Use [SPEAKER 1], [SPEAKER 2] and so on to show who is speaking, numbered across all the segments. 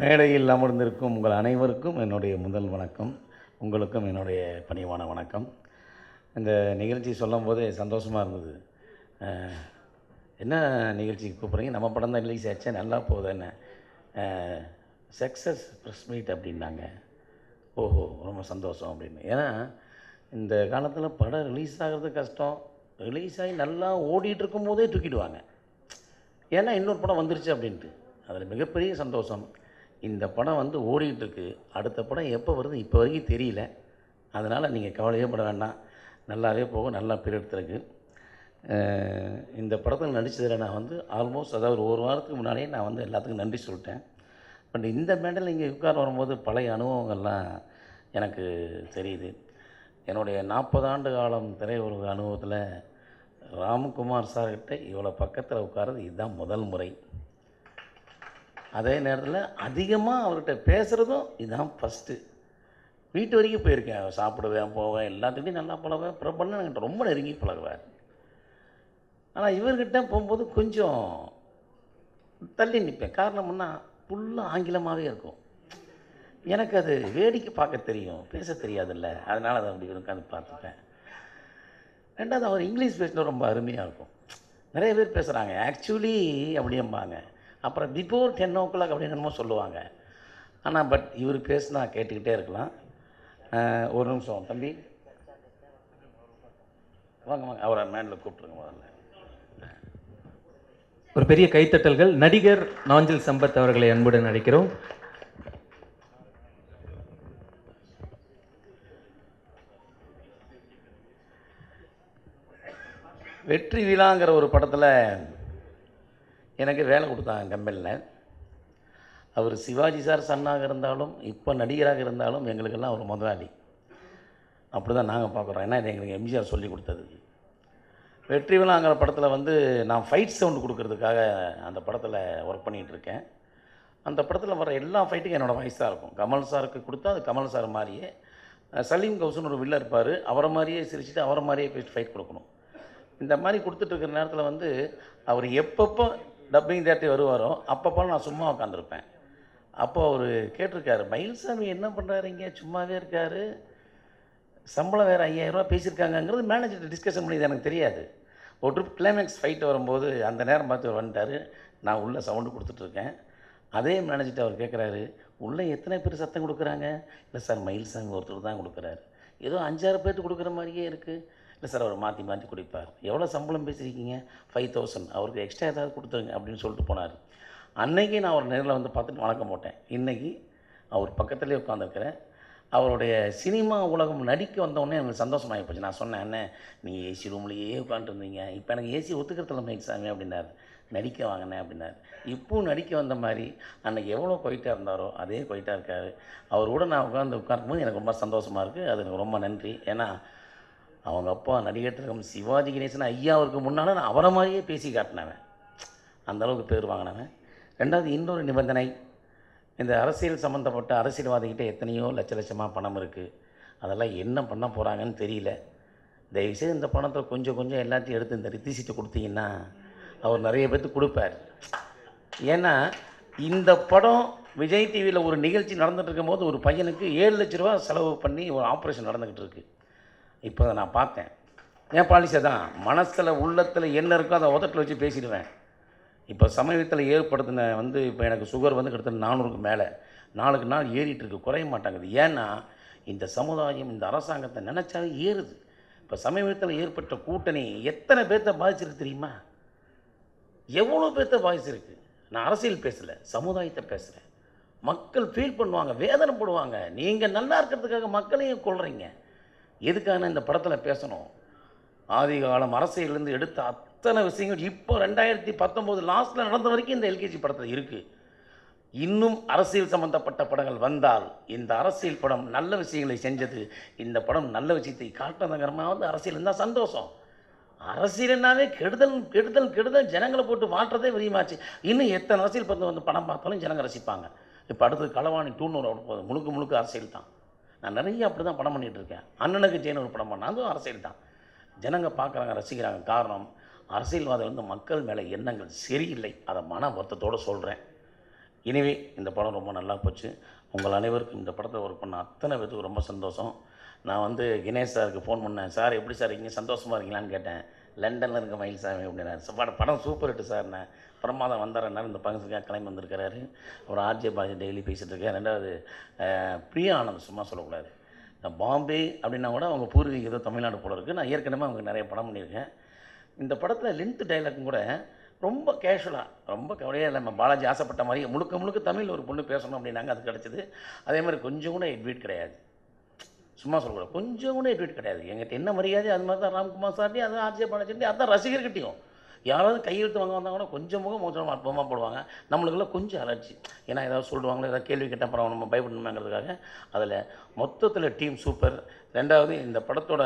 [SPEAKER 1] மேடையில் அமர்ந்திருக்கும் உங்கள் அனைவருக்கும் என்னுடைய முதல் வணக்கம். உங்களுக்கும் என்னுடைய பணிவான வணக்கம். இந்த நிகழ்ச்சி சொல்லும்போதே சந்தோஷமாக இருந்தது. என்ன நிகழ்ச்சிக்கு கூப்பிட்றீங்க? நம்ம படம் தான் ரிலீஸ் ஆச்சே, நல்லா போகுது என்ன சக்ஸஸ் ப்ரெஸ் மீட் அப்படின்னாங்க. ஓஹோ, ரொம்ப சந்தோஷம் அப்படின்னு. ஏன்னா இந்த காலத்தில் படம் ரிலீஸ் ஆகிறது கஷ்டம். ரிலீஸ் ஆகி நல்லா ஓடிட்டு இருக்கும் போதே தூக்கிடுவாங்க. ஏன்னா இன்னொரு படம் வந்துருச்சு அப்படின்ட்டு. அதில் மிகப்பெரிய சந்தோஷம். இந்த படம் வந்து ஓடிட்டுருக்கு. அடுத்த படம் எப்போ வருது இப்போ வரைக்கும் தெரியல. அதனால் நீங்கள் கவலையே பட வேண்டாம். நல்லாவே போகும். நல்லா பேர் எடுத்துருக்கு. இந்த படத்தில் நடித்ததில் நான் வந்து ஆல்மோஸ்ட் அதாவது ஒரு வாரத்துக்கு முன்னாடியே நான் வந்து எல்லாத்துக்கும் நன்றி சொல்லிட்டேன். பட் இந்த மேடையில் இங்கே உட்கார வரும்போது பழைய அனுபவங்கள்லாம் எனக்கு தெரியுது. என்னுடைய 40 ஆண்டு காலம் திரையுலக அனுபவத்தில் ராம்குமார் சார்கிட்ட இவ்வளோ பக்கத்தில் உட்கார்றது இதுதான் முதல் முறை. அதே நேரத்தில் அதிகமாக அவர்கிட்ட பேசுகிறதும் இதுதான் ஃபஸ்ட்டு. வீட்டு வரைக்கும் போயிருக்கேன். சாப்பிடுவேன், போவேன், எல்லாத்துக்கிட்டையும் நல்லா பழகுவேன். பிரபலன்னு என்கிட்ட ரொம்ப நெருங்கி பழகுவார். ஆனால் இவர்கிட்ட போகும்போது கொஞ்சம் தள்ளி நிற்பேன். காரணம்னா ஃபுல்லாக ஆங்கிலமாகவே இருக்கும். எனக்கு அது வேடிக்கை பார்க்க தெரியும், பேச தெரியாதுல்ல. அதனால் அதை அப்படி உட்காந்து பார்த்துப்பேன். ரெண்டாவது அவர் இங்கிலீஷ் பேசினா ரொம்ப அருமையாக இருக்கும். நிறைய பேர் பேசுகிறாங்க ஆக்சுவலி அப்படிம்பாங்க. அப்புறம் பிஃபோர் 10 o'clock அப்படின்னு என்னமோ சொல்லுவாங்க. ஆனால் பட் இவர் பேசினா கேட்டுக்கிட்டே இருக்கலாம். ஒரு நிமிஷம் தம்பி, வாங்க வாங்க, அவரை மேனில் கூப்பிட்ருங்க முதல்ல.
[SPEAKER 2] ஒரு பெரிய கைத்தட்டல்கள். நடிகர் நாஞ்சில் சம்பத் அவர்களை அன்புடன் அழைக்கிறோம்.
[SPEAKER 1] வெற்றி விழாங்கிற ஒரு படத்தில் எனக்கு வேலை கொடுத்தாங்க கம்பெனியில். அவர் சிவாஜி சார் சன்னாக இருந்தாலும் இப்போ நடிகராக இருந்தாலும் எங்களுக்கெல்லாம் ஒரு முதலாளி. அப்படி தான் நாங்கள் பார்க்குறோம். ஏன்னா இது எங்களுக்கு எம்ஜிஆர் சொல்லி கொடுத்தது. வெற்றி விழாங்கிற படத்தில் வந்து நான் ஃபைட் சவுண்டு கொடுக்கறதுக்காக அந்த படத்தில் ஒர்க் பண்ணிகிட்ருக்கேன். அந்த படத்தில் வர எல்லா ஃபைட்டுக்கும் என்னோடய வாய்ஸ் தான் இருக்கும். கமல் சாருக்கு கொடுத்தா அது கமல் சார் மாதிரியே, சலீம் கௌசன் ஒரு வில்ல இருப்பார், அவரை மாதிரியே சிரிச்சுட்டு அவரை மாதிரியே போய் ஃபைட் கொடுக்கணும். இந்த மாதிரி கொடுத்துட்ருக்கிற நேரத்தில் வந்து அவர் எப்பப்போ டப்பிங் தேட்டே வருவாரோ அப்பப்போ நான் சும்மா உட்காந்துருப்பேன். அப்போ அவர் கேட்டிருக்காரு, மயில்சாமி என்ன பண்ணுறாரு இங்கே சும்மாவே இருக்கார், சம்பளம் வேறு 5000 ரூபா பேசியிருக்காங்கங்கிறது மேனேஜர்கிட்ட டிஸ்கஷன் பண்ணியது எனக்கு தெரியாது. ஒரு ட்ரிப் கிளைமேக்ஸ் ஃபைட்டு வரும்போது அந்த நேரம் பார்த்து அவர் வந்துட்டார். நான் உள்ளே சவுண்டு கொடுத்துட்ருக்கேன். அதே மேனேஜர்கிட்ட அவர் கேட்குறாரு, உள்ளே எத்தனை பேர் சத்தம் கொடுக்குறாங்க? இல்லை சார் மயில்சாமி ஒருத்தர் தான் கொடுக்குறாரு. ஏதோ 5-6 பேர்த்து கொடுக்குற மாதிரியே இருக்குது. இல்லை சார் அவர் மாற்றி மாற்றி கொடுப்பார். எவ்வளோ சம்பளம் பேசியிருக்கீங்க? 5000. அவருக்கு எக்ஸ்ட்ரா ஏதாவது கொடுத்துருங்க அப்படின்னு சொல்லிட்டு போனார். அன்றைக்கி நான் அவர் நேரில் வந்து பார்த்துட்டு வணக்கம் போட்டேன். இன்றைக்கி அவர் பக்கத்துலேயே உட்காந்துருக்கிறேன். அவருடைய சினிமா உலகம் நடிக்க வந்தோடனே எனக்கு சந்தோஷமாகி போச்சு. நான் சொன்னேன், அண்ணன் நீங்கள் ஏசி ரூம்லேயே உட்காந்துருந்தீங்க, இப்போ எனக்கு ஏசி ஒத்துக்கிறதில்ல மயில்சாமி அப்படின்னாரு. நடிக்க வாங்கினேன் அப்படின்னாரு. இப்போவும் நடிக்க வந்த மாதிரி அன்றைக்கி எவ்வளோ கொயிட்டாக இருந்தாரோ அதே கொயிட்டாக இருக்கார். அவர் கூட நான் உட்காரும்போது எனக்கு ரொம்ப சந்தோஷமாக இருக்குது. அது எனக்கு ரொம்ப நன்றி. ஏன்னா அவங்க அப்பா நடிகர் திலகம் சிவாஜி கணேசன் ஐயாவுக்கு முன்னால் நான் அவரை மாதிரியே பேசி காட்டினவன். அந்தளவுக்கு பேர் வாங்கினவன். ரெண்டாவது இன்னொரு நிபந்தனை, இந்த அரசியல் சம்மந்தப்பட்ட அரசியல்வாதிகிட்ட எத்தனையோ லட்சமாக பணம் இருக்குது. அதெல்லாம் என்ன பண்ண போகிறாங்கன்னு தெரியல. தயவுசெய்து இந்த பணத்தை கொஞ்சம் எல்லாத்தையும் எடுத்து இந்த ரித்திசிட்டை கொடுத்தீங்கன்னா அவர் நிறைய பேர்த்துக்கு கொடுப்பார். ஏன்னா இந்த படம் விஜய் டிவியில் ஒரு நிகழ்ச்சி நடந்துகிட்டு இருக்கும்போது ஒரு பையனுக்கு 7 லட்ச ரூபா செலவு பண்ணி ஒரு ஆப்ரேஷன் நடந்துக்கிட்டு இருக்குது. இப்போ அதை நான் பார்த்தேன். என் பாலிசை தான், மனசில் உள்ளத்தில் என்ன இருக்கோ அதை உதட்டில் வச்சு பேசிடுவேன். இப்போ சமீபத்தில் ஏற்படுத்தின வந்து இப்போ எனக்கு சுகர் வந்து கிட்டத்தட்ட 400க்கு மேலே நாளுக்கு நாள் ஏறிட்டுருக்கு, குறைய மாட்டாங்குது. ஏன்னா இந்த சமுதாயம் இந்த அரசாங்கத்தை நினச்சாவே ஏறுது. இப்போ சமீபத்தில் ஏற்பட்ட கூட்டணி எத்தனை பேர்த்த பாதிச்சிருக்கு தெரியுமா? எவ்வளோ பேர்த்த பாதிச்சிருக்கு. நான் அரசியல் பேசலை, சமுதாயத்தை பேசுகிறேன். மக்கள் ஃபீல் பண்ணுவாங்க, வேதனைப்படுவாங்க. நீங்கள் நல்லா இருக்கிறதுக்காக மக்களையும் கொள்கிறீங்க. எதுக்கான இந்த படத்தில் பேசணும்? ஆதி காலம் அரசியலேருந்து எடுத்த அத்தனை விஷயங்கள் இப்போ 2019 லாஸ்ட்டில் நடந்த வரைக்கும் இந்த எல்கேஜி படத்தில் இருக்குது. இன்னும் அரசியல் சம்மந்தப்பட்ட படங்கள் வந்தால், இந்த அரசியல் படம் நல்ல விஷயங்களை செஞ்சது, இந்த படம் நல்ல விஷயத்தை காட்டுறதுங்கிறமாக வந்து அரசியல் இருந்தால் சந்தோஷம். அரசியல்னாவே கெடுதல் கெடுதல் கெடுதல், ஜனங்களை போட்டு மாற்றதே விரியமாச்சு. இன்னும் எத்தனை அரசியல் படம் வந்து படம் பார்த்தாலும் ஜனங்க ரசிப்பாங்க. இப்போ அடுத்தது களவாணி 200 முழுக்க அரசியல் தான். நான் நிறைய அப்படி தான் படம் பண்ணிகிட்ருக்கேன். அண்ணனுக்கு ஜெயின்னு ஒரு படம் பண்ணேன், அதுவும் அரசியல் தான். ஜனங்க பார்க்குறாங்க, ரசிக்கிறாங்க. காரணம் அரசியல்வாதம் வந்து மக்கள் மேலே எண்ணங்கள் சரியில்லை. அதை மன வருத்தத்தோடு சொல்கிறேன். எனவே இந்த படம் ரொம்ப நல்லா போச்சு. உங்கள் அனைவருக்கும் இந்த படத்தில் ஒர்க் பண்ண அத்தனை பேத்துக்கும் ரொம்ப சந்தோஷம். நான் வந்து கினேஷ் சாருக்கு ஃபோன் பண்ணேன். சார் எப்படி சார் இருக்கீங்க, சந்தோஷமாக இருக்கீங்களான்னு கேட்டேன். லண்டனில் இருக்க மயில்சாமி அப்படின்னாரு. படம் சூப்பர் ஹிட்டு சார்ண்ணே, பிரமாதம் வந்தாரன்னாரு. இந்த ஃபங்க்ஷனுக்காக கிளம்பி வந்திருக்கிறாரு. அப்புறம் ஆர்ஜே பாஜி டெய்லி பேசிகிட்டு இருக்கேன். ரெண்டாவது பிரியா ஆனந்த், சும்மா சொல்லக்கூடாது. நான் பாம்பே அப்படின்னா கூட அவங்க பூர்வீகம் ஏதோ தமிழ்நாடு போல இருக்குது. நான் ஏற்கனவே அவங்க நிறைய படம் பண்ணியிருக்கேன். இந்த படத்தில் லென்த் டைலாக்கும் கூட ரொம்ப கேஷுவலாக, ரொம்ப கவலையாக இல்லை. நம்ம பாலாஜி ஆசைப்பட்ட மாதிரி முழுக்க முழுக்க தமிழில் ஒரு பொண்ணு பேசணும் அப்படின்னாங்க, அது கிடச்சிது. அதே மாதிரி கொஞ்சம் கூட எட்வீட் கிடையாது. சும்மா சொல்லக்கூடாது, கொஞ்சம் கூட எட்வீட் கிடையாது. எங்கிட்ட என்ன மரியாதை அது மாதிரி தான் ராம்குமார் சார்ட்டி, அது ஆர்ஜே பாலாஜி, அதுதான் ரசிகர்கிட்டையும். யாராவது கையெழுத்து வாங்க வந்தால் கூட கொஞ்சம் முகம் மோசமாக அற்பமாக போடுவாங்க. நம்மளுக்கெல்லாம் கொஞ்சம் அலர்ஜி. ஏன்னா ஏதாவது சொல்லுவாங்களோ, ஏதாவது கேள்வி கேட்டால் அப்புறம் நம்ம பயப்படணுங்கிறதுக்காக. அதில் மொத்தத்தில் டீம் சூப்பர். ரெண்டாவது இந்த படத்தோட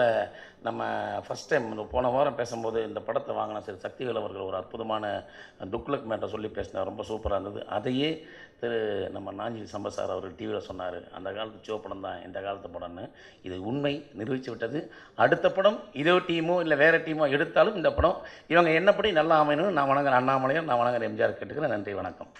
[SPEAKER 1] நம்ம ஃபஸ்ட் டைம் போன வாரம் பேசும்போது இந்த படத்தை வாங்கின சரி சக்திவேல் அவர்கள் ஒரு அற்புதமான துக்ளக் மேட்டர் சொல்லி பேசினார். ரொம்ப சூப்பராக இருந்தது. அதையே நம்ம நாஞ்சில் சம்பத் சார் அவர் டிவியில் சொன்னார், அந்த காலத்து ஷோ படம் தான் இந்த காலத்து படம்னு. இது உண்மை நிரூபித்து விட்டது. அடுத்த படம் இதோ டீமோ இல்லை வேறு டீமோ எடுத்தாலும் இந்த படம் இவங்க என்னப்படி நல்லா அமையணும்னு நான் வணங்குற அண்ணாமலையும் நான் வணங்குற எம்ஜிஆர் கேட்டுக்கிறேன். நன்றி, வணக்கம்.